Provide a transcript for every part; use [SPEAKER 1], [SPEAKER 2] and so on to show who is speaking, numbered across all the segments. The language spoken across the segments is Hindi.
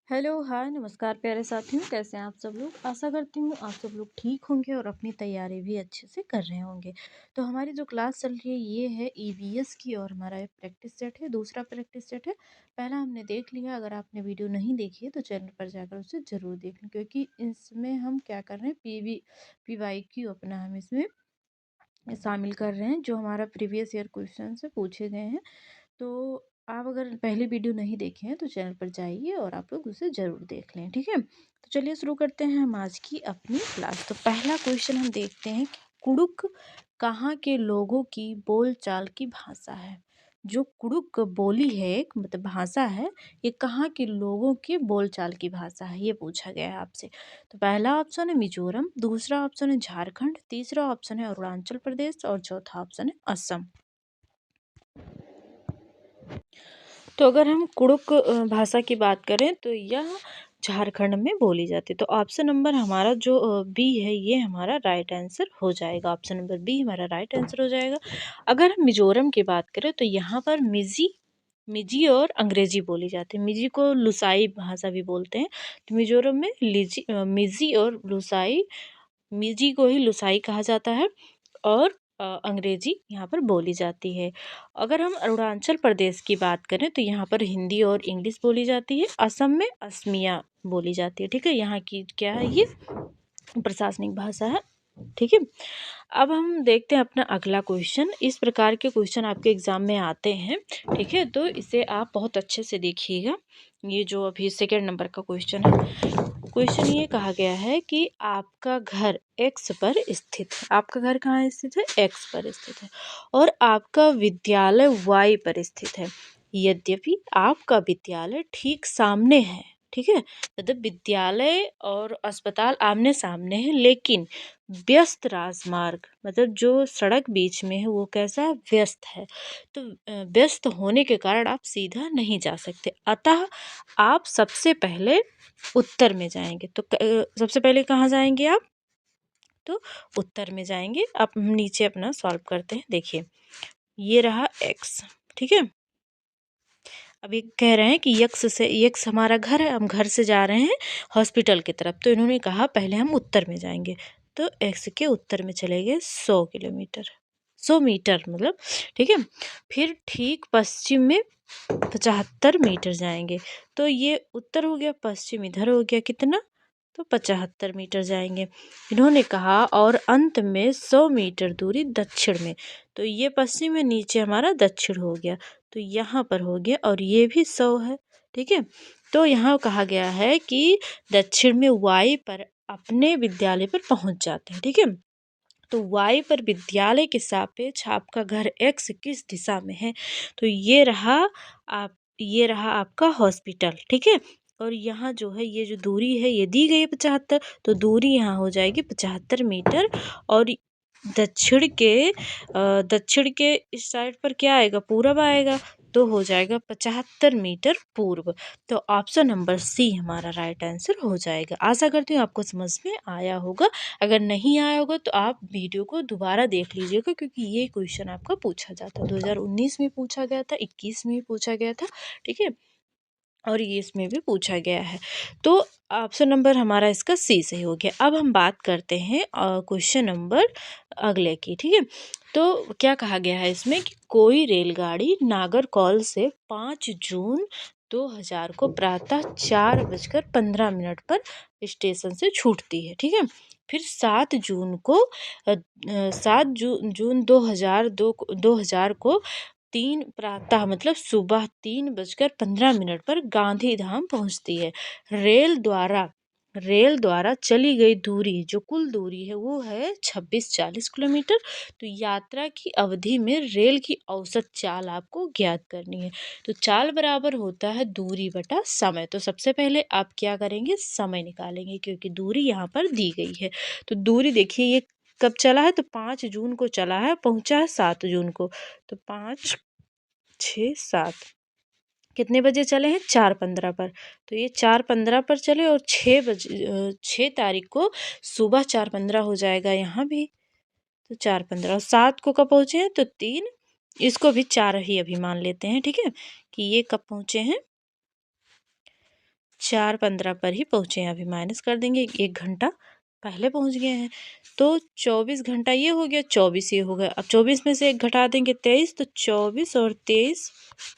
[SPEAKER 1] हेलो, हाय, नमस्कार प्यारे साथियों, कैसे हैं आप सब लोग? आशा करती हूँ आप सब लोग ठीक होंगे और अपनी तैयारी भी अच्छे से कर रहे होंगे। तो हमारी जो क्लास चल रही है ये है ईवीएस की और हमारा एक प्रैक्टिस सेट है, दूसरा प्रैक्टिस सेट है। पहला हमने देख लिया, अगर आपने वीडियो नहीं देखी है तो चैनल पर जाकर उसे ज़रूर देख लें क्योंकि इसमें हम क्या कर रहे हैं पीवाईक्यू अपना हम इसमें शामिल कर रहे हैं जो हमारा प्रीवियस ईयर क्वेश्चन से पूछे गए हैं। तो आप अगर पहली वीडियो नहीं देखे हैं तो चैनल पर जाइए और आप लोग उसे ज़रूर देख लें, ठीक है? तो चलिए शुरू करते हैं हम आज की अपनी क्लास। तो पहला क्वेश्चन हम देखते हैं कि कुडुक कहाँ के लोगों की बोलचाल की भाषा है? जो कुडुक बोली है एक मतलब भाषा है, ये कहाँ के लोगों की बोलचाल की भाषा है, ये पूछा गया है आपसे। तो पहला ऑप्शन है मिजोरम, दूसरा ऑप्शन है झारखंड, तीसरा ऑप्शन है अरुणाचल प्रदेश और चौथा ऑप्शन है असम। तो अगर हम कुड़ुक भाषा की बात करें तो यह झारखंड में बोली जाती है। तो ऑप्शन नंबर हमारा जो बी है ये हमारा राइट आंसर हो जाएगा। ऑप्शन नंबर बी हमारा राइट आंसर हो जाएगा। अगर हम मिजोरम की बात करें तो यहाँ पर मिजी और अंग्रेजी बोली जाती है। मिजी को लुसाई भाषा भी बोलते हैं। तो मिजोरम में मिजी और लुसाई, मिजी को ही लुसाई कहा जाता है और अंग्रेजी यहाँ पर बोली जाती है। अगर हम अरुणाचल प्रदेश की बात करें तो यहाँ पर हिंदी और इंग्लिश बोली जाती है। असम में असमिया बोली जाती है। ठीक है, यहाँ की क्या है ये प्रशासनिक भाषा है। ठीक है, अब हम देखते हैं अपना अगला क्वेश्चन। इस प्रकार के क्वेश्चन आपके एग्जाम में आते हैं। ठीक है, तो इसे आप बहुत अच्छे से देखिएगा। ये जो अभी सेकेंड नंबर का क्वेश्चन है, क्वेश्चन ये कहा गया है कि आपका घर एक्स पर स्थित है। आपका घर कहाँ स्थित है? एक्स पर स्थित है। और आपका विद्यालय वाई पर स्थित है। यद्यपि आपका विद्यालय ठीक सामने है। ठीक है, मतलब विद्यालय और अस्पताल आमने सामने है, लेकिन व्यस्त राजमार्ग मतलब जो सड़क बीच में है वो कैसा है? व्यस्त है। तो व्यस्त होने के कारण आप सीधा नहीं जा सकते, अतः आप सबसे पहले उत्तर में जाएंगे। तो सबसे पहले कहाँ जाएंगे आप? तो उत्तर में जाएंगे। अब हम नीचे अपना सॉल्व करते हैं। देखिए, ये रहा एक्स। ठीक है, अभी कह रहे हैं कि यक्स हमारा घर है, हम घर से जा रहे हैं हॉस्पिटल की तरफ। तो इन्होंने कहा पहले हम उत्तर में जाएंगे। तो एक्स के उत्तर में चले गए 100 किलोमीटर, 100 मीटर मतलब। ठीक है, फिर ठीक पश्चिम में 75 मीटर जाएंगे। तो ये उत्तर हो गया, पश्चिम इधर हो गया कितना? तो 75 मीटर जाएंगे। इन्होंने कहा और अंत में 100 मीटर दूरी दक्षिण में। तो ये पश्चिम में, नीचे हमारा दक्षिण हो गया। तो यहाँ पर हो गया और ये भी 100 है। ठीक है, तो यहाँ कहा गया है कि दक्षिण में वाई पर अपने विद्यालय पर पहुंच जाते हैं। ठीक है, तो वाई पर विद्यालय के सापेक्ष आपका घर एक्स किस दिशा में है? तो ये रहा आपका हॉस्पिटल। ठीक है, और यहाँ जो है ये जो दूरी है ये दी गई है 75। तो दूरी यहाँ हो जाएगी 75 मीटर। और दक्षिण के इस साइड पर क्या आएगा? पूरब आएगा। तो हो जाएगा 75 मीटर पूर्व। तो ऑप्शन नंबर सी हमारा राइट आंसर हो जाएगा। आशा करती हूँ आपको समझ में आया होगा। अगर नहीं आया होगा तो आप वीडियो को दोबारा देख लीजिएगा, क्योंकि ये क्वेश्चन आपका पूछा जाता है। 2019 में पूछा गया था, 21 में भी पूछा गया था। ठीक है, और ये इसमें भी पूछा गया है। तो ऑप्शन नंबर हमारा इसका सी सही हो गया। अब हम बात करते हैं क्वेश्चन नंबर अगले की। ठीक है, तो क्या कहा गया है इसमें कि कोई रेलगाड़ी नागरकौल से 5 जून 2000 को प्रातः 4:15 पर स्टेशन से छूटती है। ठीक है, फिर 7 जून 2000 को 3 प्रातः मतलब सुबह 3:15 पर गांधीधाम पहुंचती है। रेल द्वारा रेल द्वारा चली गई दूरी, जो कुल दूरी है वो है 2640 किलोमीटर। तो यात्रा की अवधि में रेल की औसत चाल आपको ज्ञात करनी है। तो चाल बराबर होता है दूरी बटा समय। तो सबसे पहले आप क्या करेंगे? समय निकालेंगे, क्योंकि दूरी यहाँ पर दी गई है। तो दूरी देखिए ये कब चला है? तो 5 जून को चला है, पहुंचा है 7 जून को। तो 5, 6, 7 कितने बजे चले हैं? 4:15 पर। तो ये 4:15 पर चले और 6 तारीख को सुबह 4:15 हो जाएगा यहाँ भी। तो 4:15 और 7 को कब पहुँचे हैं? तो 3, इसको भी 4 ही अभी मान लेते हैं। ठीक है, कि ये कब पहुँचे हैं? 4:15 पर ही पहुँचे हैं। अभी माइनस कर देंगे, 1 घंटा पहले पहुँच गए हैं। तो 24 घंटा ये हो गया, 24 ये हो गया। अब 24 में से 1 घटा देंगे 23, तो 24 और 23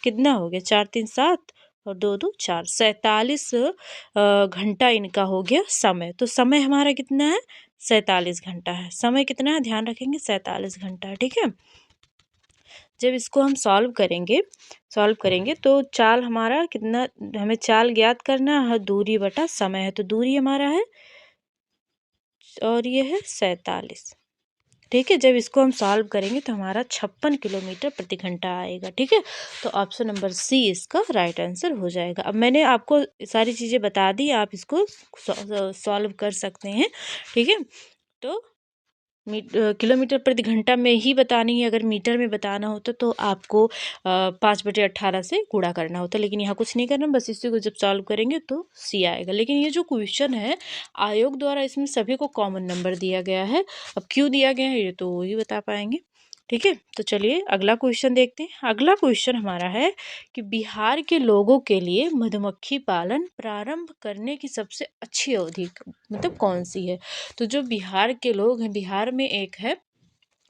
[SPEAKER 1] कितना हो गया, 4 3 7 और 2 2 4, 47 घंटा इनका हो गया समय। तो समय हमारा कितना है, 47 घंटा है। समय कितना है, ध्यान रखेंगे, 47 घंटा है, ठीक है। जब इसको हम सॉल्व करेंगे तो चाल हमारा कितना, हमें चाल ज्ञात करना है, दूरी बटा समय है। तो दूरी हमारा है और ये है 47, ठीक है। जब इसको हम सॉल्व करेंगे तो हमारा 56 किलोमीटर प्रति घंटा आएगा, ठीक है। तो ऑप्शन नंबर सी इसका राइट आंसर हो जाएगा। अब मैंने आपको सारी चीज़ें बता दी, आप इसको सॉल्व कर सकते हैं, ठीक है। तो किलोमीटर प्रति घंटा में ही बतानी है। अगर मीटर में बताना होता तो आपको 5/18 से गुणा करना होता, लेकिन यहाँ कुछ नहीं करना, बस इसी को जब सॉल्व करेंगे तो सी आएगा। लेकिन ये जो क्वेश्चन है आयोग द्वारा, इसमें सभी को कॉमन नंबर दिया गया है। अब क्यों दिया गया है ये तो वही बता पाएंगे, ठीक है। तो चलिए अगला क्वेश्चन देखते हैं। अगला क्वेश्चन हमारा है कि बिहार के लोगों के लिए मधुमक्खी पालन प्रारंभ करने की सबसे अच्छी अवधि मतलब कौन सी है। तो जो बिहार के लोग हैं, बिहार में एक है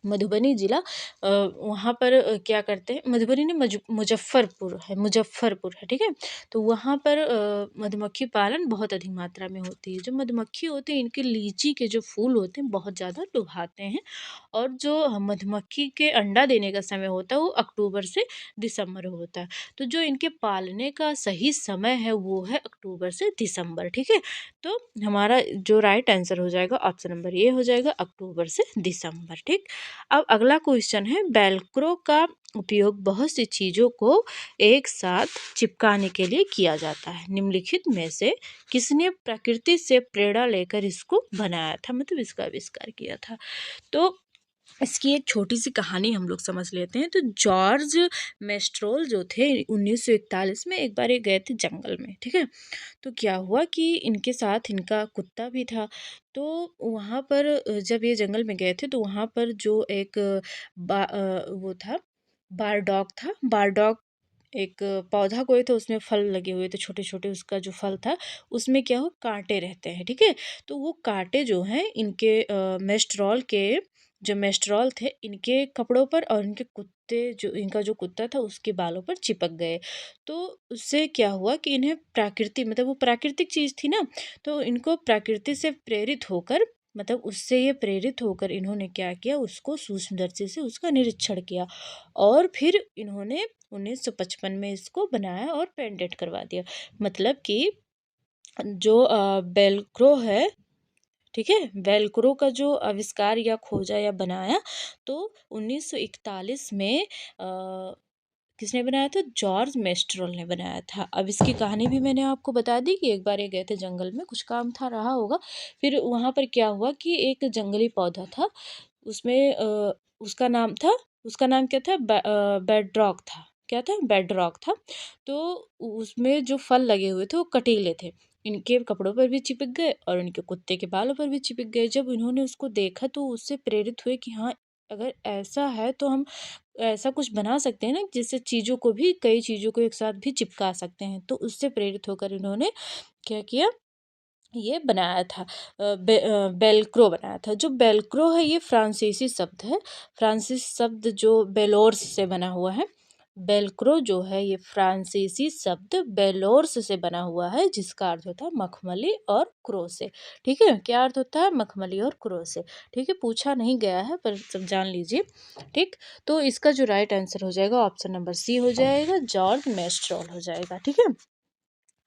[SPEAKER 1] मधुबनी जिला, वहाँ पर क्या करते हैं, मधुबनी ने मुजफ्फरपुर है, ठीक है। तो वहाँ पर मधुमक्खी पालन बहुत अधिक मात्रा में होती है। जो मधुमक्खी होती है, इनके लीची के जो फूल होते हैं बहुत ज़्यादा लुभाते हैं। और जो मधुमक्खी के अंडा देने का समय होता है वो अक्टूबर से दिसंबर होता है। तो जो इनके पालने का सही समय है वो है अक्टूबर से दिसंबर, ठीक है। तो हमारा जो राइट आंसर हो जाएगा ऑप्शन नंबर ए हो जाएगा, अक्टूबर से दिसंबर, ठीक। अब अगला क्वेश्चन है, वेलक्रो का उपयोग बहुत सी चीज़ों को एक साथ चिपकाने के लिए किया जाता है। निम्नलिखित में से किसने प्रकृति से प्रेरणा लेकर इसको बनाया था, मतलब इसका आविष्कार किया था। तो इसकी एक छोटी सी कहानी हम लोग समझ लेते हैं। तो जॉर्ज मेस्ट्रोल जो थे 1941 में एक बार ये गए थे जंगल में, ठीक है। तो क्या हुआ कि इनके साथ इनका कुत्ता भी था। तो वहाँ पर जब ये जंगल में गए थे तो वहाँ पर जो एक वो था, बारडॉग था। बारडॉग एक पौधा कोई था, उसमें फल लगे हुए थे छोटे छोटे। उसका जो फल था उसमें क्या हो, कांटे रहते हैं, ठीक है। तो वो कांटे जो हैं इनके मेस्ट्रॉल के, जो मेस्ट्रॉल थे इनके कपड़ों पर और इनके कुत्ते, जो इनका जो कुत्ता था उसके बालों पर चिपक गए। तो उससे क्या हुआ कि इन्हें प्रकृति, मतलब वो प्राकृतिक चीज़ थी ना, तो इनको प्रकृति से प्रेरित होकर, मतलब उससे ये प्रेरित होकर इन्होंने क्या किया, उसको सूक्ष्मदर्शी से उसका निरीक्षण किया और फिर इन्होंने 1955 में इसको बनाया और पेटेंट करवा दिया। मतलब कि जो बेल्क्रो है, ठीक है, वेलक्रो का जो आविष्कार या खोजा या बनाया तो 1941 में किसने बनाया था, जॉर्ज मेस्ट्रोल ने बनाया था। अब इसकी कहानी भी मैंने आपको बता दी कि एक बार ये गए थे जंगल में, कुछ काम था रहा होगा। फिर वहाँ पर क्या हुआ कि एक जंगली पौधा था, उसमें उसका नाम था, उसका नाम क्या था, बेडरॉक था। क्या था, बेडरॉक था। तो उसमें जो फल लगे हुए थे वो कटीले थे, इनके कपड़ों पर भी चिपक गए और इनके कुत्ते के बालों पर भी चिपक गए। जब इन्होंने उसको देखा तो उससे प्रेरित हुए कि हाँ, अगर ऐसा है तो हम ऐसा कुछ बना सकते हैं ना, जिससे चीज़ों को भी, कई चीज़ों को एक साथ भी चिपका सकते हैं। तो उससे प्रेरित होकर इन्होंने क्या किया, ये बनाया था, बेल्क्रो बनाया था। जो बेल्क्रो है ये फ्रांसीसी शब्द है। फ्रांसीसी शब्द जो बेलोर्स से बना हुआ है। बेल्क्रो जो है ये फ्रांसीसी शब्द बेलोर्स से बना हुआ है, जिसका अर्थ होता है मखमली और क्रो से, ठीक है। क्या अर्थ होता है, मखमली और क्रो से, ठीक है। पूछा नहीं गया है पर सब जान लीजिए, ठीक। तो इसका जो राइट आंसर हो जाएगा ऑप्शन नंबर सी हो जाएगा, जॉर्ज मेस्ट्रॉल हो जाएगा, ठीक है।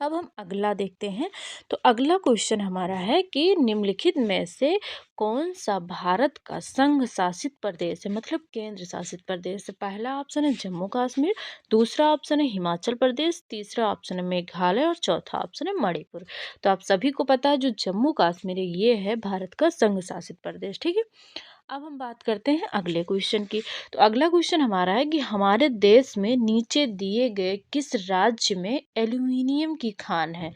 [SPEAKER 1] अब हम अगला देखते हैं। तो अगला क्वेश्चन हमारा है कि निम्नलिखित में से कौन सा भारत का संघ शासित प्रदेश है, मतलब केंद्र शासित प्रदेश है। पहला ऑप्शन है जम्मू कश्मीर, दूसरा ऑप्शन है हिमाचल प्रदेश, तीसरा ऑप्शन है मेघालय और चौथा ऑप्शन है मणिपुर। तो आप सभी को पता है जो जम्मू कश्मीर है ये है भारत का संघ शासित प्रदेश, ठीक है। अब हम बात करते हैं अगले क्वेश्चन की। तो अगला क्वेश्चन हमारा है कि हमारे देश में नीचे दिए गए किस राज्य में एल्यूमिनियम की खान है,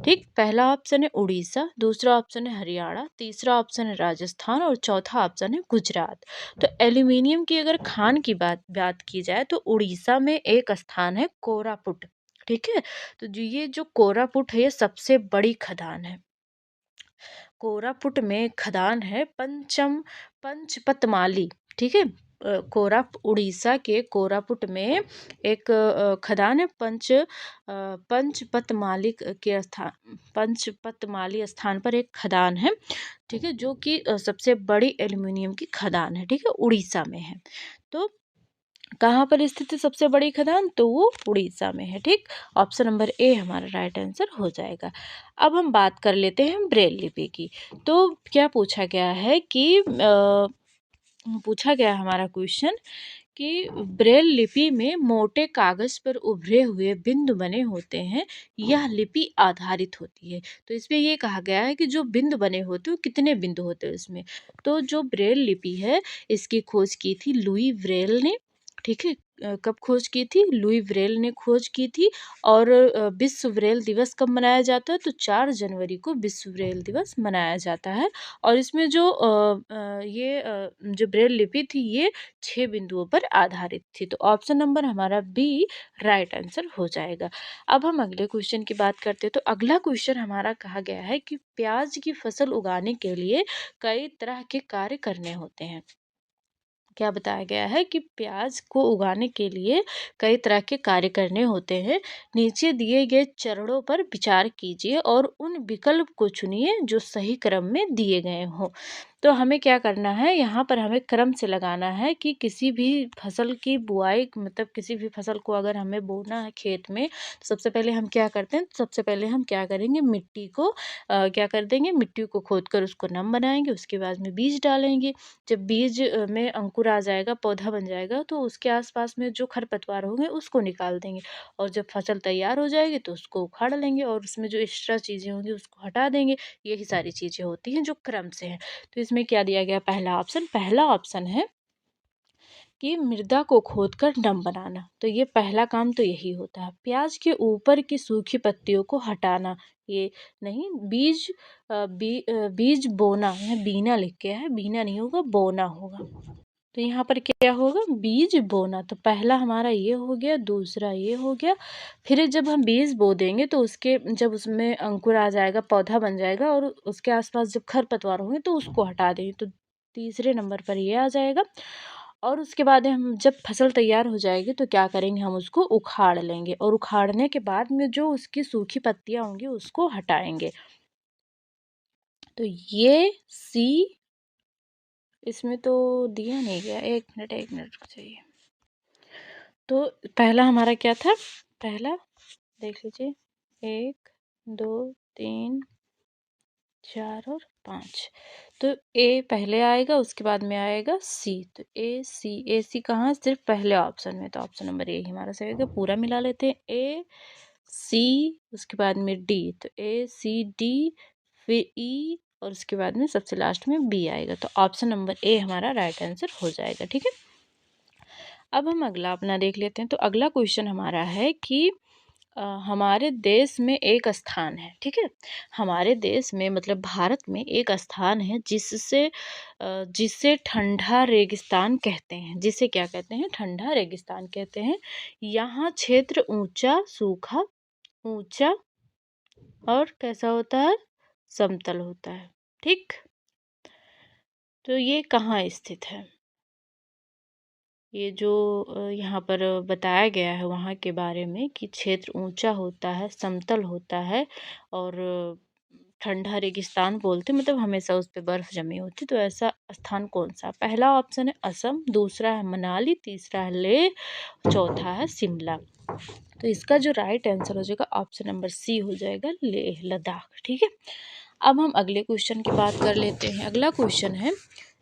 [SPEAKER 1] ठीक। पहला ऑप्शन है उड़ीसा, दूसरा ऑप्शन है हरियाणा, तीसरा ऑप्शन है राजस्थान और चौथा ऑप्शन है गुजरात। तो एल्यूमिनियम की अगर खान की बात बात की जाए तो उड़ीसा में एक स्थान है कोरापुट, ठीक है। तो जो ये जो कोरापुट है ये सबसे बड़ी खदान है। कोरापुट में खदान है पंचपतमाली। ठीक है। उड़ीसा के कोरापुट में एक खदान है पंचपतमाली के स्थान पंचपतमाली स्थान पर एक खदान है। ठीक है, जो कि सबसे बड़ी एल्युमिनियम की खदान है। ठीक है, उड़ीसा में है। तो कहाँ पर स्थित है सबसे बड़ी खदान? तो वो उड़ीसा में है। ठीक, ऑप्शन नंबर ए हमारा राइट आंसर हो जाएगा। अब हम बात कर लेते हैं ब्रेल लिपि की। तो क्या पूछा गया है कि पूछा गया हमारा क्वेश्चन कि ब्रेल लिपि में मोटे कागज पर उभरे हुए बिंदु बने होते हैं, यह लिपि आधारित होती है। तो इसमें ये कहा गया है कि जो बिंदु बने होते हैं वो कितने बिंदु होते हैं उसमें। तो जो ब्रेल लिपि है इसकी खोज की थी लुई ब्रेल ने। ठीक है, कब खोज की थी? लुई ब्रेल ने खोज की थी। और विश्व ब्रेल दिवस कब मनाया जाता है? तो 4 जनवरी को विश्व ब्रेल दिवस मनाया जाता है। और इसमें जो जो ब्रेल लिपि थी ये 6 बिंदुओं पर आधारित थी। तो ऑप्शन नंबर हमारा बी राइट आंसर हो जाएगा। अब हम अगले क्वेश्चन की बात करते हैं। तो अगला क्वेश्चन हमारा कहा गया है कि प्याज की फसल उगाने के लिए कई तरह के कार्य करने होते हैं। क्या बताया गया है कि प्याज को उगाने के लिए कई तरह के कार्य करने होते हैं। नीचे दिए गए चरणों पर विचार कीजिए और उन विकल्प को चुनिए जो सही क्रम में दिए गए हों। तो हमें क्या करना है, यहाँ पर हमें क्रम से लगाना है कि किसी भी फसल की बुआई मतलब किसी भी फसल को अगर हमें बोना है खेत में, तो सबसे पहले हम क्या करते हैं, सबसे पहले हम क्या करेंगे, मिट्टी को क्या कर देंगे, मिट्टी को खोद कर उसको नम बनाएंगे। उसके बाद में बीज डालेंगे। जब बीज में अंकुर आ जाएगा, पौधा बन जाएगा, तो उसके आसपास में जो खरपतवार होंगे उसको निकाल देंगे। और जब फसल तैयार हो जाएगी तो उसको उखाड़ लेंगे और उसमें जो एक्स्ट्रा चीज़ें होंगी उसको हटा देंगे। यही सारी चीज़ें होती हैं जो क्रम से हैं। तो इसमें क्या दिया गया, पहला ऑप्शन है कि मृदा को खोदकर नम बनाना। तो ये पहला काम तो यही होता है। प्याज के ऊपर की सूखी पत्तियों को हटाना, ये नहीं। बीज बोना, यहाँ बीना लिख के है, बीना नहीं होगा, बोना होगा। तो यहाँ पर क्या होगा, बीज बोना। तो पहला हमारा ये हो गया, दूसरा ये हो गया। फिर जब हम बीज बो देंगे तो उसके जब उसमें अंकुर आ जाएगा, पौधा बन जाएगा और उसके आसपास जब खरपतवार होंगे तो उसको हटा देंगे। तो तीसरे नंबर पर ये आ जाएगा। और उसके बाद हम जब फसल तैयार हो जाएगी तो क्या करेंगे, हम उसको उखाड़ लेंगे और उखाड़ने के बाद में जो उसकी सूखी पत्तियां होंगी उसको हटाएंगे। तो ये सी इसमें तो दिया नहीं गया, एक मिनट रुक जाइए। तो पहला हमारा क्या था, पहला देख लीजिए, 1 2 3 4 और 5। तो ए पहले आएगा, उसके बाद में आएगा सी। तो ए सी कहाँ, सिर्फ पहले ऑप्शन में। तो ऑप्शन नंबर ए ही हमारा सही होगा। पूरा मिला लेते हैं, ए सी उसके बाद में डी। तो ए सी डी फिर ई और उसके बाद में सबसे लास्ट में बी आएगा। तो ऑप्शन नंबर ए हमारा राइट आंसर हो जाएगा। ठीक है, अब हम अगला अपना देख लेते हैं। तो अगला क्वेश्चन हमारा है कि हमारे देश में एक स्थान है। ठीक है, हमारे देश में मतलब भारत में एक स्थान है जिसे ठंडा रेगिस्तान कहते हैं। जिसे क्या कहते हैं, ठंडा रेगिस्तान कहते हैं। यहाँ क्षेत्र ऊंचा, सूखा, ऊंचा और कैसा होता है, समतल होता है। ठीक, तो ये कहाँ स्थित है, ये जो यहाँ पर बताया गया है वहाँ के बारे में कि क्षेत्र ऊंचा होता है, समतल होता है और ठंडा रेगिस्तान बोलते, मतलब हमेशा उस पे बर्फ जमी होती। तो ऐसा स्थान कौन सा? पहला ऑप्शन है असम, दूसरा है मनाली, तीसरा है लेह, चौथा है शिमला। तो इसका जो राइट आंसर हो जाएगा ऑप्शन नंबर सी हो जाएगा, लेह लद्दाख। ठीक है, अब हम अगले क्वेश्चन की बात कर लेते हैं। अगला क्वेश्चन है,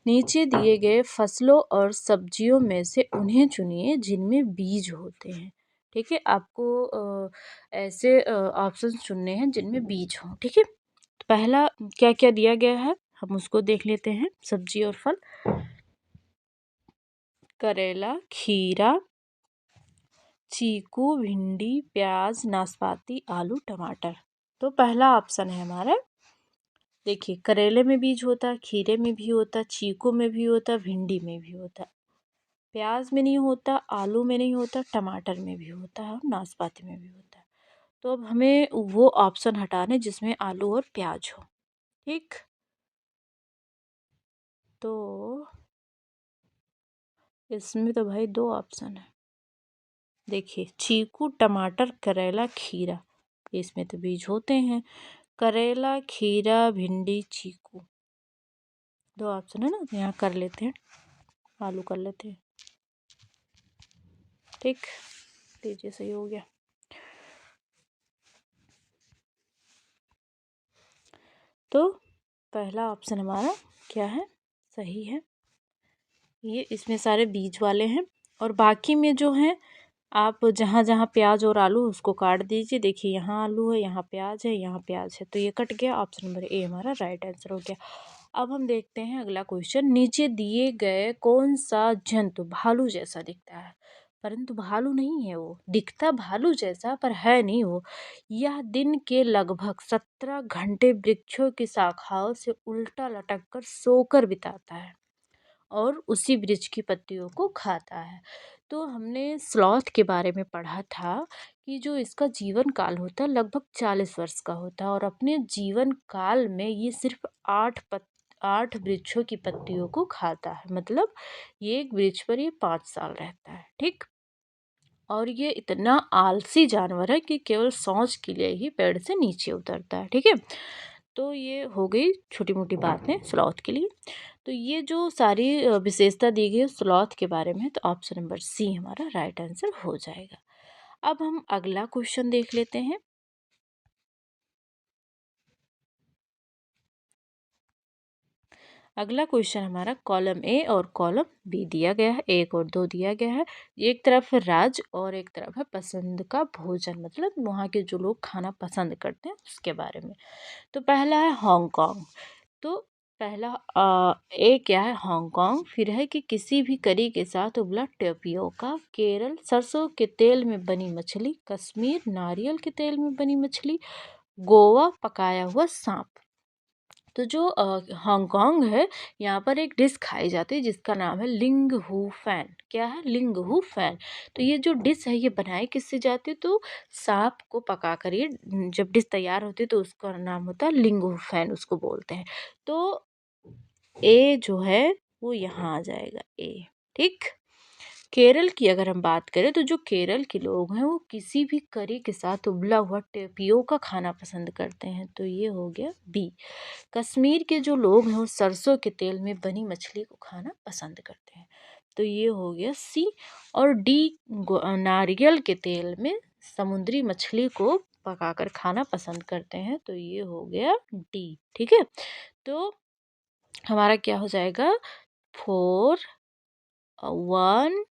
[SPEAKER 1] नीचे दिए गए फसलों और सब्जियों में से उन्हें चुनिए जिनमें बीज होते हैं। ठीक है, आपको ऐसे ऑप्शन चुनने हैं जिनमें बीज हों। ठीक है, तो पहला क्या क्या दिया गया है हम उसको देख लेते हैं। सब्जी और फल, करेला, खीरा, चीकू, भिंडी, प्याज, नाशपाती, आलू, टमाटर। तो पहला ऑप्शन है हमारा, देखिए करेले में बीज होता है, खीरे में भी होता है, चीकू में भी होता है, भिंडी में भी होता है, प्याज में नहीं होता, आलू में नहीं होता, टमाटर में भी होता है और नाशपाती में भी होता है। तो अब हमें वो ऑप्शन हटाना है जिसमें आलू और प्याज हो। ठीक, तो इसमें तो भाई दो ऑप्शन है। देखिए, चीकू, टमाटर, करेला, खीरा, इसमें तो बीज होते हैं। करेला, खीरा, भिंडी, चीकू, दो ऑप्शन है ना, तो यहाँ कर लेते हैं, आलू कर लेते हैं। ठीक, लीजिए सही हो गया। तो पहला ऑप्शन हमारा क्या है, सही है। ये इसमें सारे बीज वाले हैं, और बाकी में जो है आप जहाँ जहाँ प्याज और आलू उसको काट दीजिए। देखिए, यहाँ आलू है, यहाँ प्याज है, यहाँ प्याज है, तो ये कट गया। ऑप्शन नंबर ए हमारा राइट आंसर हो गया। अब हम देखते हैं अगला क्वेश्चन। नीचे दिए गए कौन सा जंतु भालू जैसा दिखता है, परंतु भालू नहीं है, वो दिखता भालू जैसा पर है नहीं वो। यह दिन के लगभग 17 घंटे वृक्षों की शाखाओं से उल्टा लटक कर सोकर बिताता है और उसी वृक्ष की पत्तियों को खाता है। तो हमने स्लॉथ के बारे में पढ़ा था कि जो इसका जीवन काल होता है लगभग 40 वर्ष का होता है, और अपने जीवन काल में ये सिर्फ 8 वृक्षों की पत्तियों को खाता है। मतलब ये एक वृक्ष पर ये 5 साल रहता है। ठीक, और ये इतना आलसी जानवर है कि केवल सौंच के लिए ही पेड़ से नीचे उतरता है। ठीक है, तो ये हो गई छोटी मोटी बातें स्लॉथ के लिए। तो ये जो सारी विशेषता दी गई है स्लॉथ के बारे में, तो ऑप्शन नंबर सी हमारा राइट आंसर हो जाएगा। अब हम अगला क्वेश्चन देख लेते हैं। अगला क्वेश्चन हमारा कॉलम ए और कॉलम बी दिया गया है, 1 और 2 दिया गया है। एक तरफ है राज्य और एक तरफ है पसंद का भोजन, मतलब वहाँ के जो लोग खाना पसंद करते हैं उसके बारे में। तो पहला है हांगकांग। तो पहला ए क्या है, हांगकांग। फिर है कि किसी भी करी के साथ उबला टेपियोका। केरल, सरसों के तेल में बनी मछली। कश्मीर, नारियल के तेल में बनी मछली। गोवा, पकाया हुआ सांप। तो जो हांगकांग है, यहाँ पर एक डिश खाई जाती है जिसका नाम है लिंग हू फैन। क्या है, लिंग हू फैन। तो ये जो डिश है ये बनाई किससे जाती है, तो सांप को पका कर ये जब डिश तैयार होती है तो उसका नाम होता है लिंग हू फैन, उसको बोलते हैं। तो ए जो है वो यहाँ आ जाएगा, ए। ठीक, केरल की अगर हम बात करें तो जो केरल के लोग हैं वो किसी भी करी के साथ उबला हुआ टेपियोका खाना पसंद करते हैं, तो ये हो गया बी। कश्मीर के जो लोग हैं वो सरसों के तेल में बनी मछली को खाना पसंद करते हैं, तो ये हो गया सी। और डी, नारियल के तेल में समुद्री मछली को पकाकर खाना पसंद करते हैं, तो ये हो गया डी। ठीक है, तो हमारा क्या हो जाएगा, 4 1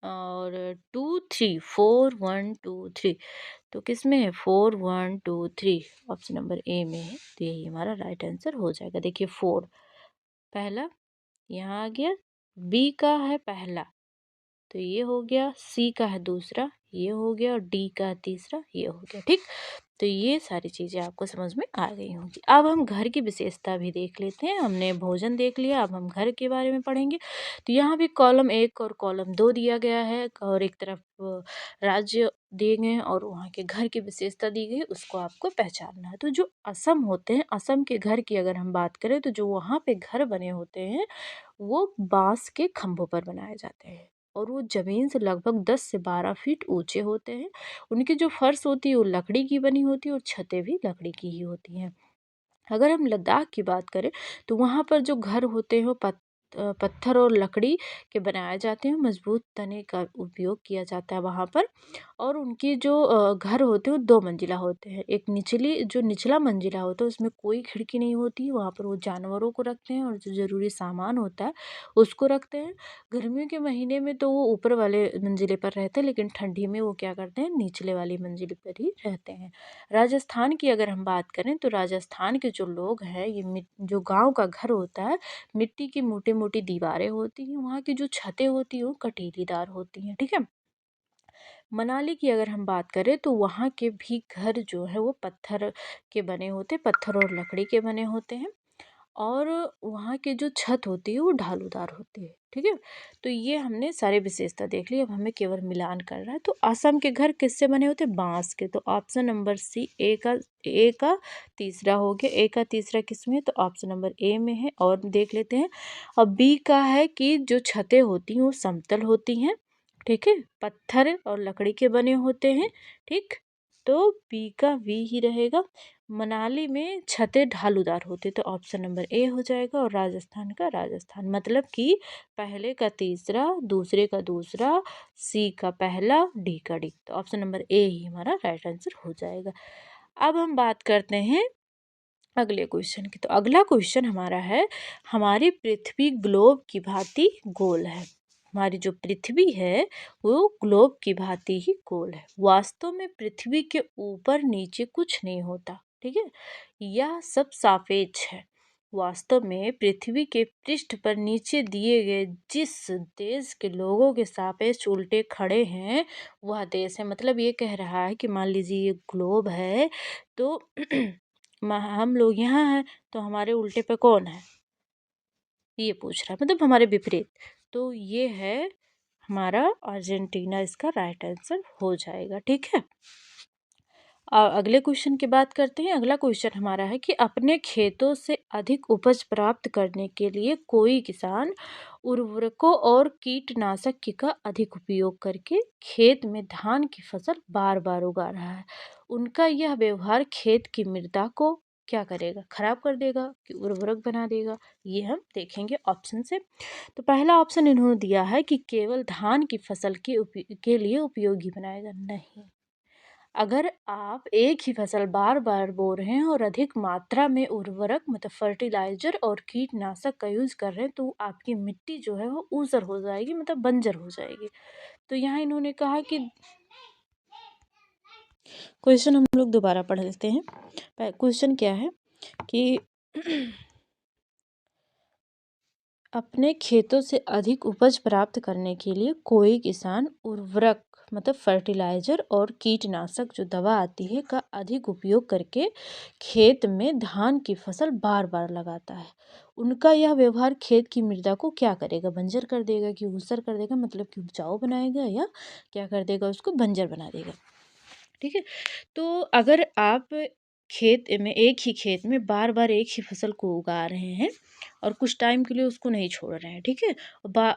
[SPEAKER 1] और 2 3, 4 1 2 3। तो किस में है, 4 1 2 3, ऑप्शन नंबर ए में है, तो यही हमारा राइट आंसर हो जाएगा। देखिए, 4 पहला यहाँ आ गया, बी का है पहला, तो ये हो गया, सी का है दूसरा, ये हो गया, और डी का है तीसरा, ये हो गया। ठीक, तो ये सारी चीज़ें आपको समझ में आ गई होंगी। अब हम घर की विशेषता भी देख लेते हैं। हमने भोजन देख लिया, अब हम घर के बारे में पढ़ेंगे। तो यहाँ भी कॉलम 1 और कॉलम 2 दिया गया है, और एक तरफ राज्य दिए गए हैं और वहाँ के घर की विशेषता दी गई है, उसको आपको पहचानना है। तो जो असम होते हैं, असम के घर की अगर हम बात करें तो जो वहाँ पे घर बने होते हैं वो बांस के खंभों पर बनाए जाते हैं, और वो ज़मीन से लगभग 10 से 12 फीट ऊंचे होते हैं। उनकी जो फर्श होती है वो लकड़ी की बनी होती है, और छतें भी लकड़ी की ही होती हैं। अगर हम लद्दाख की बात करें तो वहाँ पर जो घर होते हैं वो पत्थर और लकड़ी के बनाए जाते हैं। मजबूत तने का उपयोग किया जाता है वहाँ पर। और उनकी जो घर होते हैं वो 2 मंजिला होते हैं। एक निचली जो निचला मंजिला होता है उसमें कोई खिड़की नहीं होती, वहाँ पर वो जानवरों को रखते हैं और जो ज़रूरी सामान होता है उसको रखते हैं। गर्मियों के महीने में तो वो ऊपर वाले मंजिले पर रहते हैं, लेकिन ठंडी में वो क्या करते हैं, निचले वाली मंजिल पर ही रहते हैं। राजस्थान की अगर हम बात करें तो राजस्थान के जो लोग हैं, ये जो गांव का घर होता है, मिट्टी की मोटी मोटी दीवारें होती हैं, वहाँ की जो छतें होती हैं वो कटीलीदार होती हैं। ठीक है, मनाली की अगर हम बात करें तो वहाँ के भी घर जो है वो पत्थर के बने होते हैं, पत्थर और लकड़ी के बने होते हैं। और वहाँ की जो छत होती है वो ढालूदार होती है। ठीक है, तो ये हमने सारी विशेषता देख ली। अब हमें केवल मिलान करना है। तो असम के घर किससे बने होते हैं? बांस के। तो ऑप्शन नंबर सी, ए का तीसरा हो गया। ए का तीसरा किस में है? तो ऑप्शन नंबर ए में है। और देख लेते हैं। अब बी का है कि जो छतें होती हैं वो समतल होती हैं। ठीक है, पत्थर और लकड़ी के बने होते हैं। ठीक, तो बी का वी ही रहेगा। मनाली में छतें ढालूदार होती, तो ऑप्शन नंबर ए हो जाएगा। और राजस्थान का राजस्थान, मतलब कि पहले का तीसरा, दूसरे का दूसरा, सी का पहला, डी का डी। तो ऑप्शन नंबर ए ही हमारा राइट आंसर हो जाएगा। अब हम बात करते हैं अगले क्वेश्चन की। तो अगला क्वेश्चन हमारा है, हमारी पृथ्वी ग्लोब की भांति गोल है। हमारी जो पृथ्वी है वो ग्लोब की भांति ही गोल है। वास्तव में पृथ्वी के ऊपर नीचे कुछ नहीं होता। ठीक है, यह सब सापेक्ष है। वास्तव में पृथ्वी के पृष्ठ पर नीचे दिए गए जिस देश के लोगों के सापेक्ष उल्टे खड़े हैं वह देश है। मतलब ये कह रहा है कि मान लीजिए ये ग्लोब है, तो हम लोग यहाँ हैं, तो हमारे उल्टे पे कौन है, ये पूछ रहा है, मतलब हमारे विपरीत। तो ये है हमारा अर्जेंटीना, इसका राइट आंसर हो जाएगा। ठीक है, अगले क्वेश्चन की बात करते हैं। अगला क्वेश्चन हमारा है कि अपने खेतों से अधिक उपज प्राप्त करने के लिए कोई किसान उर्वरकों और कीटनाशक का अधिक उपयोग करके खेत में धान की फसल बार बार उगा रहा है। उनका यह व्यवहार खेत की मृदा को क्या करेगा? खराब कर देगा कि उर्वरक बना देगा? ये हम देखेंगे ऑप्शन से। तो पहला ऑप्शन इन्होंने दिया है कि केवल धान की फसल के लिए उपयोगी बनाएगा। नहीं, अगर आप एक ही फसल बार बार बो रहे हैं और अधिक मात्रा में उर्वरक मतलब फर्टिलाइजर और कीटनाशक का यूज कर रहे हैं, तो आपकी मिट्टी जो है वो ऊसर हो जाएगी, मतलब बंजर हो जाएगी। तो यहाँ इन्होंने कहा कि क्वेश्चन हम लोग दोबारा पढ़ लेते हैं। क्वेश्चन क्या है कि अपने खेतों से अधिक उपज प्राप्त करने के लिए कोई किसान उर्वरक मतलब फर्टिलाइजर और कीटनाशक जो दवा आती है का अधिक उपयोग करके खेत में धान की फसल बार बार लगाता है। उनका यह व्यवहार खेत की मृदा को क्या करेगा? बंजर कर देगा कि ऊसर कर देगा, मतलब कि उपजाऊ बनाएगा, या क्या कर देगा? उसको बंजर बना देगा। ठीक है, तो अगर आप खेत में एक ही खेत में बार बार एक ही फसल को उगा रहे हैं और कुछ टाइम के लिए उसको नहीं छोड़ रहे हैं, ठीक है,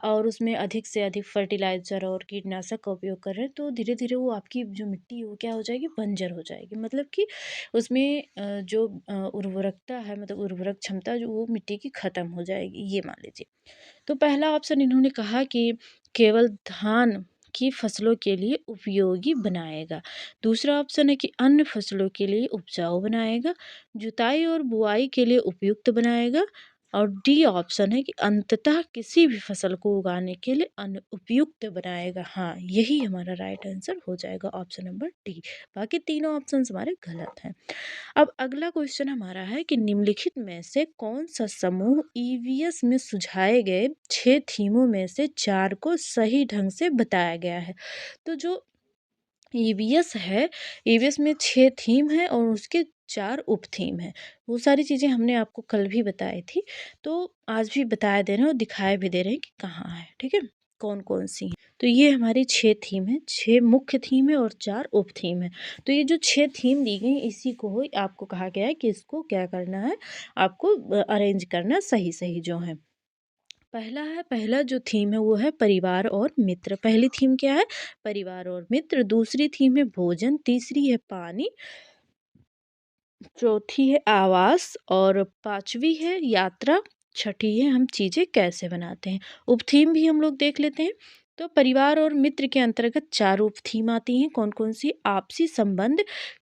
[SPEAKER 1] और उसमें अधिक से अधिक फर्टिलाइजर और कीटनाशक का उपयोग कर रहे हैं, तो धीरे धीरे वो आपकी जो मिट्टी है वो क्या हो जाएगी? बंजर हो जाएगी। मतलब कि उसमें जो उर्वरकता है, मतलब उर्वरक क्षमता जो वो मिट्टी की ख़त्म हो जाएगी, ये मान लीजिए। तो पहला ऑप्शन इन्होंने कहा कि केवल धान की फसलों के लिए उपयोगी बनाएगा। दूसरा ऑप्शन है कि अन्य फसलों के लिए उपजाऊ बनाएगा, जुताई और बुआई के लिए उपयुक्त बनाएगा। और डी ऑप्शन है कि अंततः किसी भी फसल को उगाने के लिए अनुपयुक्त बनाएगा। हाँ, यही हमारा राइट आंसर हो जाएगा, ऑप्शन नंबर डी। बाकी तीनों ऑप्शन हमारे गलत हैं। अब अगला क्वेश्चन हमारा है कि निम्नलिखित में से कौन सा समूह ईवीएस में सुझाए गए 6 थीमों में से 4 को सही ढंग से बताया गया है? तो जो ईवीएस है, ईवीएस में 6 थीम है और उसके 4 उप थीम है। वो सारी चीज़ें हमने आपको कल भी बताई थी, तो आज भी बताया दे रहे हैं और दिखाए भी दे रहे हैं कि कहाँ है। ठीक है, कौन कौन सी हैं। तो ये हमारी 6 थीम है, 6 मुख्य थीम है और 4 उप थीम है। तो ये जो 6 थीम दी गई इसी को ही आपको कहा गया है कि इसको क्या करना है, आपको अरेंज करना सही सही जो है। पहला जो थीम है वो है परिवार और मित्र। पहली थीम क्या है? परिवार और मित्र। दूसरी थीम है भोजन। तीसरी है पानी। चौथी है आवास और पांचवी है यात्रा। छठी है हम चीज़ें कैसे बनाते हैं। उपथीम भी हम लोग देख लेते हैं। तो परिवार और मित्र के अंतर्गत 4 उपथीम आती हैं। कौन कौन सी? आपसी संबंध,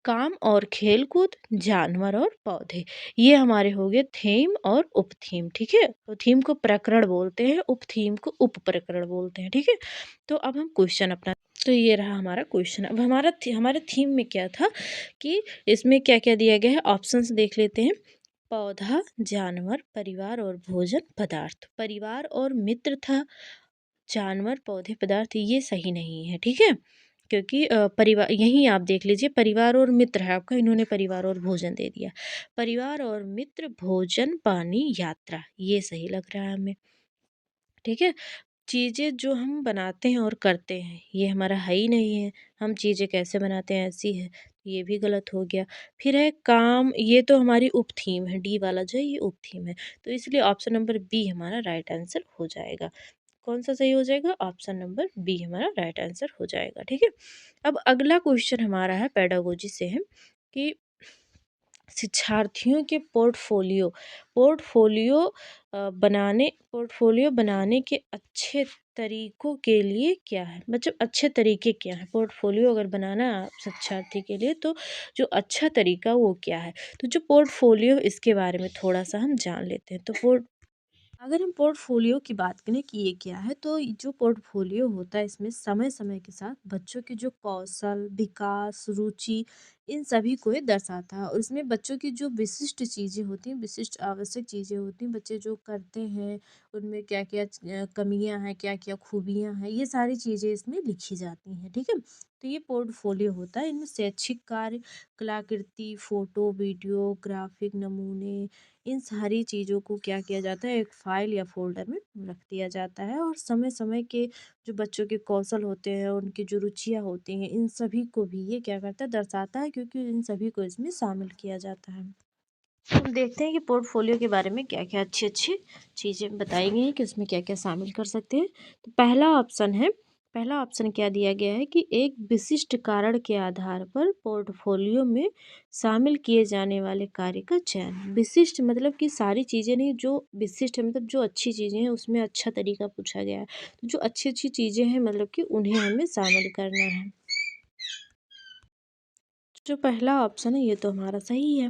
[SPEAKER 1] काम और खेलकूद, जानवर और पौधे। ये हमारे हो गए थीम और उपथीम। ठीक है, तो थीम को प्रकरण बोलते हैं, उपथीम को उप प्रकरण बोलते हैं। ठीक है, तो अब हम क्वेश्चन अपना, तो ये रहा हमारा क्वेश्चन। अब हमारे थीम में क्या था कि इसमें क्या क्या दिया गया है, ऑप्शंस देख लेते हैं। पौधा, जानवर, परिवार और भोजन पदार्थ। परिवार और मित्र था, जानवर, पौधे, पदार्थ ये सही नहीं है। ठीक है, क्योंकि परिवार यहीं आप देख लीजिए, परिवार और मित्र है आपका, इन्होंने परिवार और भोजन दे दिया। परिवार और मित्र, भोजन, पानी, यात्रा, ये सही लग रहा है हमें। ठीक है? चीज़ें जो हम बनाते हैं और करते हैं, ये हमारा है ही नहीं है। हम चीज़ें कैसे बनाते हैं ऐसी है, ये भी गलत हो गया। फिर है काम, ये तो हमारी उपथीम है, डी वाला जो है ये उपथीम है। तो इसलिए ऑप्शन नंबर बी हमारा राइट आंसर हो जाएगा। कौन-सा सही हो जाएगा? ऑप्शन नंबर बी हमारा राइट आंसर हो जाएगा, ठीक है? अब अगला क्वेश्चन हमारा है पेडागोजी से है कि शिक्षार्थियों के पोर्टफोलियो पोर्टफोलियो बनाने के अच्छे तरीकों के लिए क्या है? मतलब अच्छे तरीके क्या हैं? पोर्टफोलियो अगर बनाना है शिक्षार्थी के लिए तो जो अच्छा तरीका वो क्या है? तो जो पोर्टफोलियो इसके बारे में थोड़ा-सा हम जान लेते हैं। तो अगर हम पोर्टफोलियो की बात करें कि ये क्या है, तो ये जो पोर्टफोलियो होता है इसमें समय-समय के साथ बच्चों के जो कौशल, विकास, रुचि, इन सभी को ये दर्शाता है और इसमें बच्चों की जो विशिष्ट चीज़ें होती हैं, विशिष्ट आवश्यक चीज़ें होती हैं, बच्चे जो करते हैं, उनमें क्या-क्या कमियाँ हैं, क्या-क्या खूबियाँ हैं, ये सारी चीज़ें इसमें लिखी जाती हैं, ठीक है? तो ये पोर्टफोलियो होता है, इनमें शैक्षिक कार्य, कलाकृति, फ़ोटो, वीडियो, ग्राफिक नमूने, इन सारी चीज़ों को क्या किया जाता है, एक फ़ाइल या फ़ोल्डर में रख दिया जाता है और समय-समय के जो बच्चों के कौशल होते हैं, उनकी जो रुचियाँ होती हैं, इन सभी को भी ये क्या करता है, दर्शाता है क्योंकि इन सभी को इसमें शामिल किया जाता है। हम देखते हैं कि पोर्टफोलियो के बारे में क्या-क्या अच्छी-अच्छी चीज़ें बताई गई हैं कि उसमें क्या-क्या शामिल कर सकते हैं। तो पहला ऑप्शन क्या दिया गया है कि एक विशिष्ट कारण के आधार पर पोर्टफोलियो में शामिल किए जाने वाले कार्य का चयन। विशिष्ट मतलब कि सारी चीज़ें नहीं, जो विशिष्ट है मतलब जो अच्छी चीज़ें हैं उसमें अच्छा तरीका पूछा गया है। तो जो अच्छी-अच्छी चीज़ें हैं मतलब कि उन्हें हमें शामिल करना है। जो पहला ऑप्शन है ये तो हमारा सही है।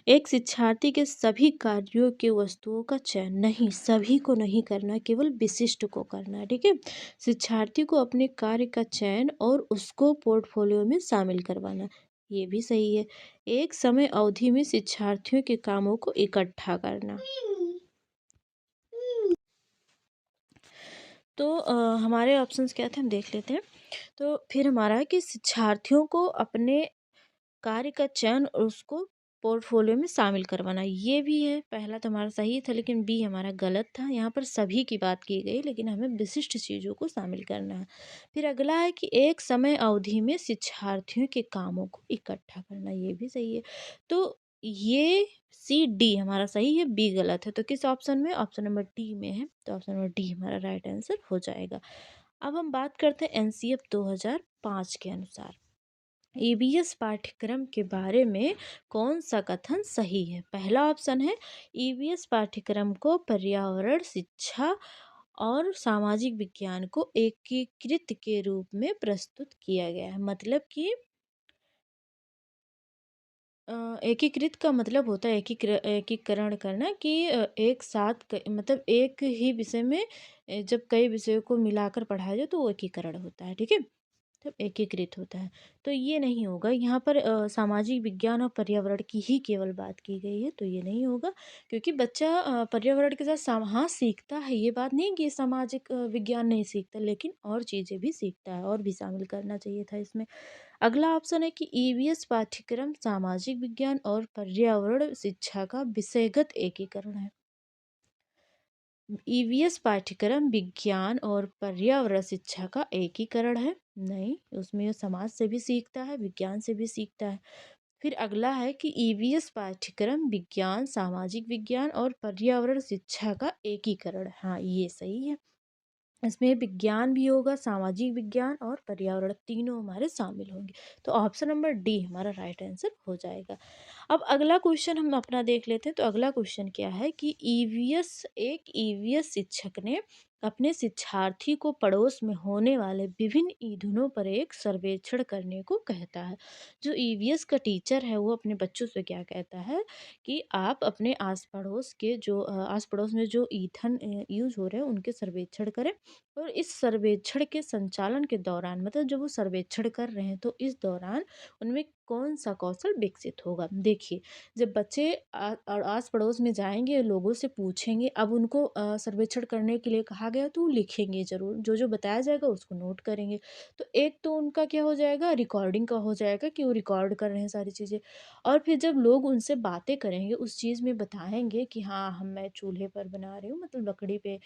[SPEAKER 1] एक शिक्षार्थी के सभी कार्यों के वस्तुओं का चयन नहीं, सभी को नहीं करना, केवल विशिष्ट को करना है, ठीक है? शिक्षार्थी को अपने कार्य का चयन और उसको पोर्टफोलियो में शामिल करवाना, ये भी सही है। एक समय अवधि में शिक्षार्थियों के कामों को इकट्ठा करना। तो हमारे ऑप्शंस क्या थे हम देख लेते हैं। तो फिर हमारा है कि शिक्षार्थियों को अपने कार्य का चयन और उसको पोर्टफोलियो में शामिल करवाना, ये भी है। पहला तो हमारा सही था लेकिन बी हमारा गलत था। यहाँ पर सभी की बात की गई लेकिन हमें विशिष्ट चीज़ों को शामिल करना है। फिर अगला है कि एक समय अवधि में शिक्षार्थियों के कामों को इकट्ठा करना, ये भी सही है। तो ये सी डी हमारा सही है, बी गलत है। तो किस ऑप्शन में? ऑप्शन नंबर डी में है। तो ऑप्शन नंबर डी हमारा राइट आंसर हो जाएगा। अब हम बात करते हैं एनसीएफ 2005 के अनुसार ईवीएस पाठ्यक्रम के बारे में कौन सा कथन सही है? पहला ऑप्शन है ईवीएस पाठ्यक्रम को पर्यावरण, शिक्षा और सामाजिक विज्ञान को एकीकृत के रूप में प्रस्तुत किया गया है। मतलब कि एकीकृत का मतलब होता है एकीकरण करना कि एक साथ मतलब एक ही विषय में जब कई विषयों को मिलाकर पढ़ाया जाए तो वो एकीकरण होता है, ठीक है? तब एकीकृत होता है। तो ये नहीं होगा यहाँ पर सामाजिक विज्ञान और पर्यावरण की ही केवल बात की गई है, तो ये नहीं होगा क्योंकि बच्चा पर्यावरण के साथ हाँ सीखता है, ये बात नहीं कि सामाजिक विज्ञान नहीं सीखता, लेकिन और चीज़ें भी सीखता है और भी शामिल करना चाहिए था इसमें। अगला ऑप्शन है कि ईवीएस पाठ्यक्रम सामाजिक विज्ञान और पर्यावरण शिक्षा का विषयगत एकीकरण है। ईवीएस पाठ्यक्रम विज्ञान और पर्यावरण शिक्षा का एकीकरण है? नहीं, उसमें ये समाज से भी सीखता है, विज्ञान से भी सीखता है। फिर अगला है कि ईवीएस पाठ्यक्रम विज्ञान, सामाजिक विज्ञान और पर्यावरण शिक्षा का एकीकरण है। हाँ, ये सही है। इसमें विज्ञान भी होगा, सामाजिक विज्ञान और पर्यावरण तीनों हमारे शामिल होंगे। तो ऑप्शन नंबर डी हमारा राइट आंसर हो जाएगा। अब अगला क्वेश्चन हम अपना देख लेते हैं। तो अगला क्वेश्चन क्या है कि ईवीएस शिक्षक ने अपने शिक्षार्थी को पड़ोस में होने वाले विभिन्न ईंधनों पर एक सर्वेक्षण करने को कहता है। जो ईवीएस का टीचर है वो अपने बच्चों से क्या कहता है कि आप अपने आस पड़ोस में जो ईंधन यूज हो रहे हैं उनके सर्वेक्षण करें और इस सर्वेक्षण के संचालन के दौरान मतलब जब वो सर्वेक्षण कर रहे हैं तो इस दौरान उनमें कौन सा कौशल विकसित होगा? देखिए, जब बच्चे आस पड़ोस में जाएंगे, लोगों से पूछेंगे, अब उनको सर्वेक्षण करने के लिए कहा गया तो वो लिखेंगे जरूर, जो जो बताया जाएगा उसको नोट करेंगे। तो एक तो उनका क्या हो जाएगा, रिकॉर्डिंग का हो जाएगा कि वो रिकॉर्ड कर रहे हैं सारी चीज़ें। और फिर जब लोग उनसे बातें करेंगे, उस चीज़ में बताएंगे कि हाँ, हम मैं चूल्हे पर बना रही हूँ, मतलब लकड़ी पे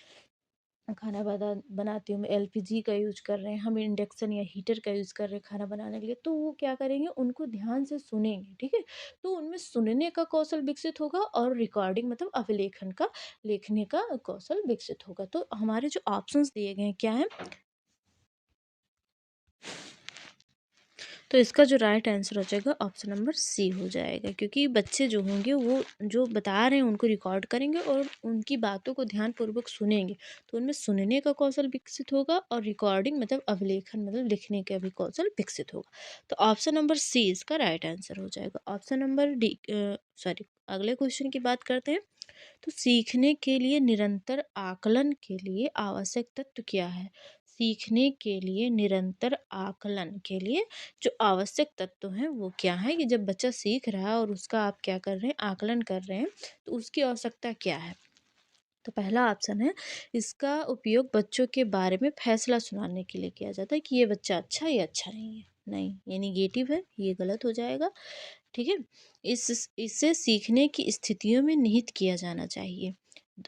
[SPEAKER 1] खाना बनाती हूँ, मैं एलपीजी का यूज़ कर रहे हैं, हम इंडक्शन या हीटर का यूज़ कर रहे हैं खाना बनाने के लिए, तो वो क्या करेंगे, उनको ध्यान से सुनेंगे, ठीक है? तो उनमें सुनने का कौशल विकसित होगा और रिकॉर्डिंग मतलब अभिलेखन का, लिखने का कौशल विकसित होगा। तो हमारे जो ऑप्शंस दिए गए हैं क्या है, तो इसका जो राइट आंसर हो जाएगा ऑप्शन नंबर सी हो जाएगा, क्योंकि बच्चे जो होंगे वो जो बता रहे हैं उनको रिकॉर्ड करेंगे और उनकी बातों को ध्यानपूर्वक सुनेंगे, तो उनमें सुनने का कौशल विकसित होगा और रिकॉर्डिंग मतलब अभिलेखन मतलब लिखने का भी कौशल विकसित होगा। तो ऑप्शन नंबर सी इसका राइट आंसर हो जाएगा। ऑप्शन नंबर डी, सॉरी, अगले क्वेश्चन की बात करते हैं। तो सीखने के लिए निरंतर आकलन के लिए आवश्यक तत्व क्या है? सीखने के लिए निरंतर आकलन के लिए जो आवश्यक तत्व हैं वो क्या है, कि जब बच्चा सीख रहा है और उसका आप क्या कर रहे हैं, आकलन कर रहे हैं, तो उसकी आवश्यकता क्या है? तो पहला ऑप्शन है, इसका उपयोग बच्चों के बारे में फैसला सुनाने के लिए किया जाता है कि ये बच्चा अच्छा है या अच्छा नहीं है। नहीं, ये निगेटिव है, ये गलत हो जाएगा। ठीक है, इसे सीखने की स्थितियों में निहित किया जाना चाहिए।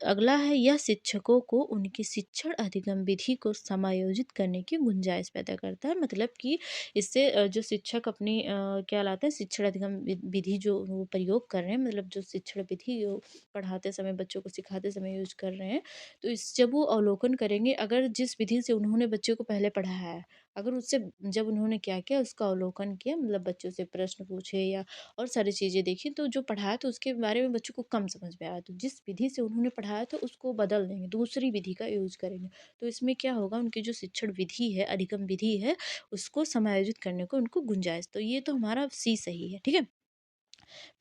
[SPEAKER 1] अगला है, यह शिक्षकों को उनकी शिक्षण अधिगम विधि को समायोजित करने की गुंजाइश पैदा करता है, मतलब कि इससे जो शिक्षक अपनी क्या लाते हैं, शिक्षण अधिगम विधि जो वो प्रयोग कर रहे हैं, मतलब जो शिक्षण विधि जो पढ़ाते समय बच्चों को सिखाते समय यूज कर रहे हैं, तो इस जब वो अवलोकन करेंगे, अगर जिस विधि से उन्होंने बच्चों को पहले पढ़ाया है, अगर उससे जब उन्होंने क्या किया, उसका अवलोकन किया, मतलब बच्चों से प्रश्न पूछे या और सारी चीज़ें देखी, तो जो पढ़ाया था उसके बारे में बच्चों को कम समझ में आया, तो जिस विधि से उन्होंने पढ़ाया था उसको बदल देंगे, दूसरी विधि का यूज़ करेंगे। तो इसमें क्या होगा, उनकी जो शिक्षण विधि है, अधिगम विधि है, उसको समायोजित करने को उनको गुंजाइश, तो ये तो हमारा सी सही है, ठीक है।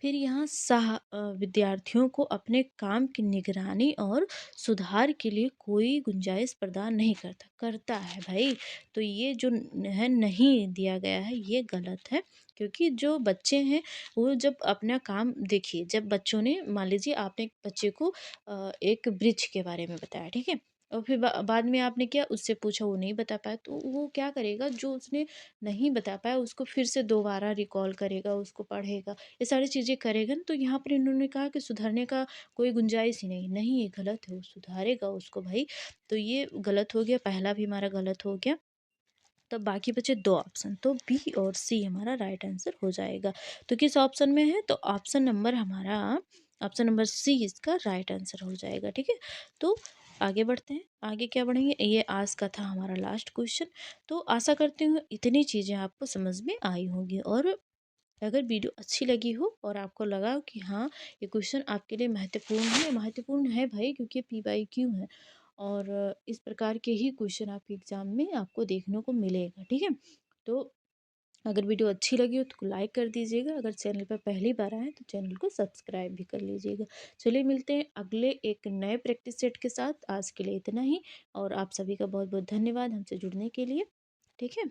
[SPEAKER 1] फिर यहाँ विद्यार्थियों को अपने काम की निगरानी और सुधार के लिए कोई गुंजाइश प्रदान नहीं करता, करता है भाई। तो ये जो है नहीं दिया गया है, ये गलत है, क्योंकि जो बच्चे हैं वो जब अपना काम, देखिए, जब बच्चों ने, मान लीजिए आपने एक बच्चे को एक वृक्ष के बारे में बताया, ठीक है, और फिर बाद में आपने क्या उससे पूछा, वो नहीं बता पाया, तो वो क्या करेगा, जो उसने नहीं बता पाया उसको फिर से दोबारा रिकॉल करेगा, उसको पढ़ेगा, ये सारी चीज़ें करेगा ना। तो यहाँ पर इन्होंने कहा कि सुधारने का कोई गुंजाइश ही नहीं, नहीं, ये गलत है, वो सुधारेगा उसको भाई। तो ये गलत हो गया, पहला भी हमारा गलत हो गया। तो बाकी बचे दो ऑप्शन, तो बी और सी हमारा राइट आंसर हो जाएगा। तो किस ऑप्शन में है, तो ऑप्शन नंबर हमारा, ऑप्शन नंबर सी इसका राइट आंसर हो जाएगा, ठीक है। तो आगे बढ़ते हैं, आगे क्या बढ़ेंगे, ये आज का था हमारा लास्ट क्वेश्चन। तो आशा करती हूँ इतनी चीज़ें आपको समझ में आई होंगी, और अगर वीडियो अच्छी लगी हो और आपको लगा कि हाँ, ये क्वेश्चन आपके लिए महत्वपूर्ण है भाई, क्योंकि पी वाई क्यू है, और इस प्रकार के ही क्वेश्चन आपके एग्जाम में आपको देखने को मिलेगा, ठीक है। तो अगर वीडियो अच्छी लगी हो तो लाइक कर दीजिएगा, अगर चैनल पर पहली बार आए तो चैनल को सब्सक्राइब भी कर लीजिएगा। चलिए, मिलते हैं अगले एक नए प्रैक्टिस सेट के साथ। आज के लिए इतना ही, और आप सभी का बहुत बहुत धन्यवाद हमसे जुड़ने के लिए, ठीक है।